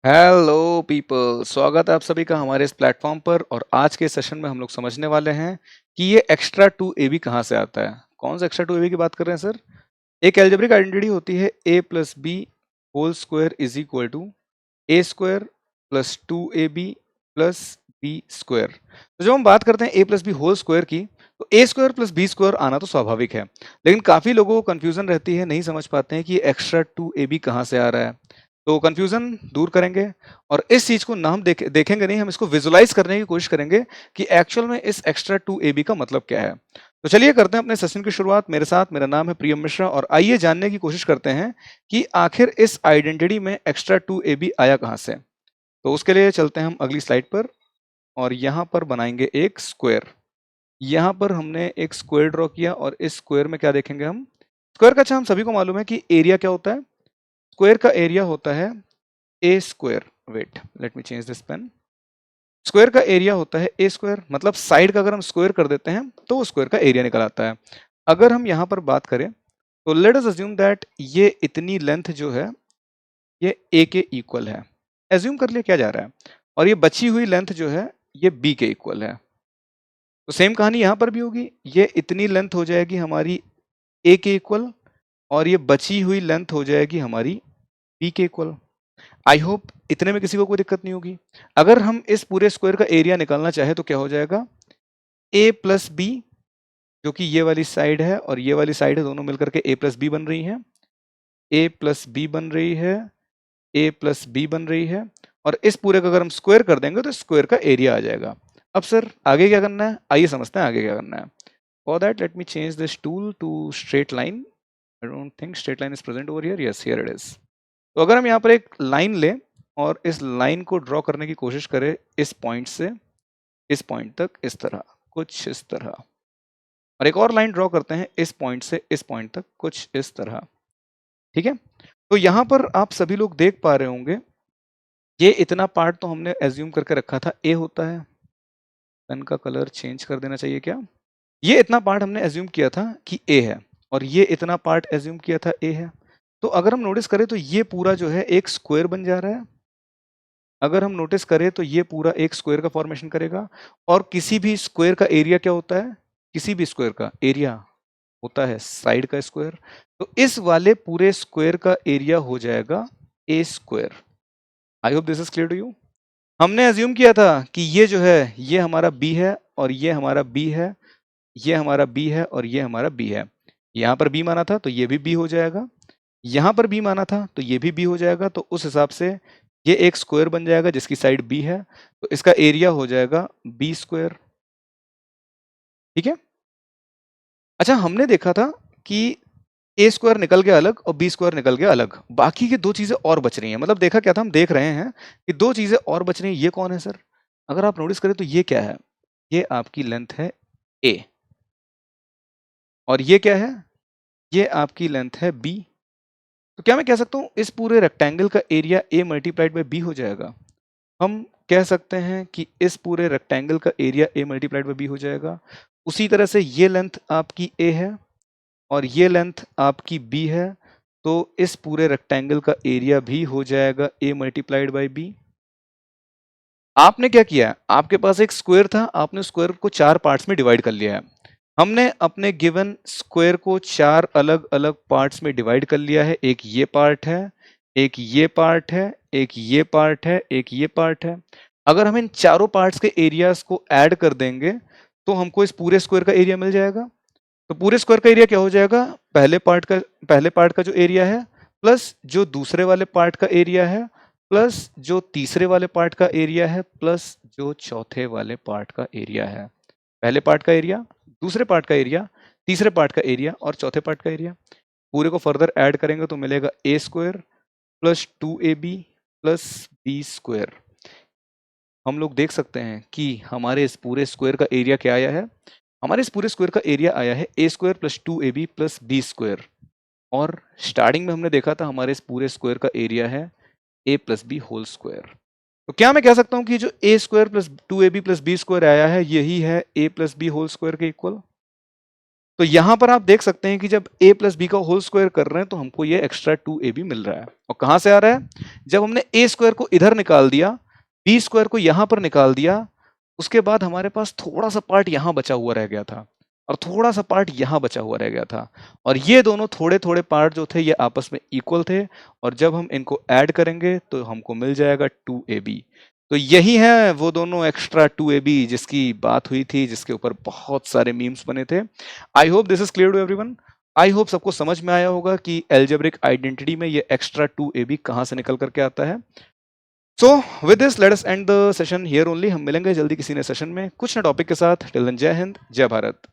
Hello people, स्वागत है आप सभी का हमारे इस प्लेटफॉर्म पर। और आज के सेशन में हम लोग समझने वाले हैं कि ये एक्स्ट्रा टू ए बी कहाँ से आता है। कौन सा एक्स्ट्रा टू ए बी की बात कर रहे हैं सर? एक एल्जेब्रिक आइडेंटिटी होती है a plus b whole square is equal to a square plus two a b plus b square. तो जब हम बात करते हैं a plus b whole square की, तो a square plus b square आना तो स्वाभाविक है, लेकिन काफ़ी लोगों को कन्फ्यूजन रहती है, नहीं समझ पाते हैं कि एक्स्ट्रा टू ए बी कहाँ से आ रहा है। तो कन्फ्यूजन दूर करेंगे और इस चीज़ को ना हम देखेंगे नहीं, हम इसको विजुलाइज करने की कोशिश करेंगे कि एक्चुअल में इस एक्स्ट्रा टू ए बी का मतलब क्या है। तो चलिए करते हैं अपने सेशन की शुरुआत। मेरे साथ मेरा नाम है प्रियम मिश्रा और आइए जानने की कोशिश करते हैं कि आखिर इस आइडेंटिटी में एक्स्ट्रा टू ए बी आया कहाँ से। तो उसके लिए चलते हैं हम अगली स्लाइड पर और यहाँ पर बनाएंगे एक स्क्वायर। यहाँ पर हमने एक स्क्वायर ड्रॉ किया और इस स्क्वायर में क्या देखेंगे हम? स्क्वायर का अच्छा हम सभी को मालूम है कि एरिया क्या होता है। स्क्वायर का एरिया होता है a square. Wait, let me change this pen. Square का एरिया होता है ए स्क्वायर, मतलब साइड का अगर हम स्क्वायर कर देते हैं तो वो स्क्वायर का एरिया निकल आता है। अगर हम यहाँ पर बात करें तो लेट अस अज्यूम दैट ये इतनी लेंथ जो है ये ए के इक्वल है। एज्यूम कर लिया क्या जा रहा है, और ये बची हुई लेंथ जो है ये बी के इक्वल है। तो सेम कहानी यहाँ पर भी होगी, ये इतनी लेंथ हो जाएगी हमारी ए के इक्वल और ये बची हुई लेंथ हो जाएगी हमारी बी के इक्वल। आई होप इतने में किसी को कोई दिक्कत नहीं होगी। अगर हम इस पूरे स्क्वायर का एरिया निकालना चाहे तो क्या हो जाएगा? ए प्लस बी, जो कि ये वाली साइड है और ये वाली साइड है, दोनों मिलकर के ए प्लस बी बन रही हैं। ए प्लस बी बन रही है, ए प्लस बी बन रही है, और इस पूरे का अगर हम स्क्वायर कर देंगे तो स्क्वायर का एरिया आ जाएगा। अब सर आगे क्या करना है, आइए समझते हैं आगे क्या करना है। For that let me change this tool to straight line. I don't think straight line is present over here. Yes, here it is. तो अगर हम यहाँ पर एक लाइन लें और इस लाइन को ड्रॉ करने की कोशिश करें इस पॉइंट से इस पॉइंट तक, इस तरह, कुछ इस तरह, और एक और लाइन ड्रॉ करते हैं इस पॉइंट से इस पॉइंट तक, कुछ इस तरह। ठीक है। तो यहाँ पर आप सभी लोग देख पा रहे होंगे ये इतना पार्ट तो हमने एज्यूम करके रखा था ए होता है। पेन का कलर चेंज कर देना चाहिए क्या? ये इतना पार्ट हमने एज्यूम किया था कि ए है और ये इतना पार्ट एज्यूम किया था ए है। तो अगर हम नोटिस करें तो ये पूरा जो है एक स्क्वायर बन जा रहा है। अगर हम नोटिस करें तो ये पूरा एक स्क्वायर का फॉर्मेशन करेगा। और किसी भी स्क्वायर का एरिया क्या होता है? किसी भी स्क्वायर का एरिया होता है साइड का स्क्वायर। तो इस वाले पूरे स्क्वायर का एरिया हो जाएगा a square. I hope this is clear to you. हमने अज्यूम किया था कि ये जो है ये हमारा बी है और ये हमारा बी है, ये हमारा बी है और ये हमारा बी है। यहाँ पर बी माना था तो ये भी बी हो जाएगा, यहाँ पर बी माना था तो ये भी बी हो जाएगा। तो उस हिसाब से ये एक स्क्वायर बन जाएगा जिसकी साइड बी है, तो इसका एरिया हो जाएगा बी स्क्वायर। ठीक है। अच्छा, हमने देखा था कि ए स्क्वायर निकल गया अलग और बी स्क्वायर निकल गया अलग, बाकी की दो चीजें और बच रही हैं। मतलब देखा क्या था, हम देख रहे हैं कि दो चीजें और बच रही हैं। ये कौन है सर? अगर आप नोटिस करें तो ये क्या है? ये आपकी लेंथ है ए, और ये क्या है? ये आपकी लेंथ है बी। तो क्या मैं कह सकता हूँ इस पूरे रेक्टेंगल का area A multiplied by B हो जाएगा? हम कह सकते हैं कि इस पूरे रेक्टेंगल का area A multiplied by B हो जाएगा। उसी तरह से ये लेंथ आपकी ए है और ये लेंथ आपकी बी है, तो इस पूरे रेक्टेंगल का एरिया भी हो जाएगा ए मल्टीप्लाइड बाई बी। आपने क्या किया, आपके पास एक स्क्वायर था, आपने स्क्वायर को चार पार्ट्स में डिवाइड कर लिया है। हमने अपने गिवन स्क्वायर को चार अलग अलग पार्ट्स में डिवाइड कर लिया है। एक ये पार्ट है, एक ये पार्ट है, एक ये पार्ट है, एक ये पार्ट है। अगर हम इन चारों पार्ट्स के एरियाज को ऐड कर देंगे तो हमको इस पूरे स्क्वायर का एरिया मिल जाएगा। तो पूरे स्क्वायर का एरिया क्या हो जाएगा? पहले पार्ट का जो एरिया है प्लस जो दूसरे वाले पार्ट का एरिया है प्लस जो तीसरे वाले पार्ट का एरिया है प्लस जो चौथे वाले पार्ट का एरिया है। पहले पार्ट का एरिया, दूसरे पार्ट का एरिया, तीसरे पार्ट का एरिया और चौथे पार्ट का एरिया। पूरे को फर्दर ऐड करेंगे तो मिलेगा a square plus two a b plus b square. हम लोग देख सकते हैं कि हमारे इस पूरे स्क्वायर का एरिया क्या आया है? हमारे इस पूरे स्क्वायर का एरिया आया है a square plus two a b plus b square. और स्टार्टिंग में हमने देखा था हमारे इस पूरे स्क्वायर का एरिया है a plus b whole square. तो क्या मैं कह सकता हूं कि जो a square plus two a b plus b square आया है यही है a plus b whole square के इक्वल? तो यहाँ पर आप देख सकते हैं कि जब a प्लस बी का होल स्क्वायर कर रहे हैं तो हमको ये एक्स्ट्रा 2ab मिल रहा है। और कहाँ से आ रहा है? जब हमने a स्क्वायर को इधर निकाल दिया, b स्क्वायर को यहाँ पर निकाल दिया, उसके बाद हमारे पास थोड़ा सा पार्ट यहाँ बचा हुआ रह गया था और थोड़ा सा पार्ट यहाँ बचा हुआ रह गया था, और ये दोनों थोड़े थोड़े पार्ट जो थे ये आपस में इक्वल थे, और जब हम इनको ऐड करेंगे तो हमको मिल जाएगा 2ab। तो यही है वो दोनों एक्स्ट्रा 2ab जिसकी बात हुई थी, जिसके ऊपर बहुत सारे मीम्स बने थे। I hope this is clear to everyone. I hope सबको समझ में आया होगा कि एल्जेब्रिक आइडेंटिटी में ये एक्स्ट्रा 2ab कहाँ से निकल करके आता है। So with this let us and the session here only. हम मिलेंगे जल्दी किसी नए सेशन में कुछ नए टॉपिक के साथ। टिल देन जय हिंद, जय भारत।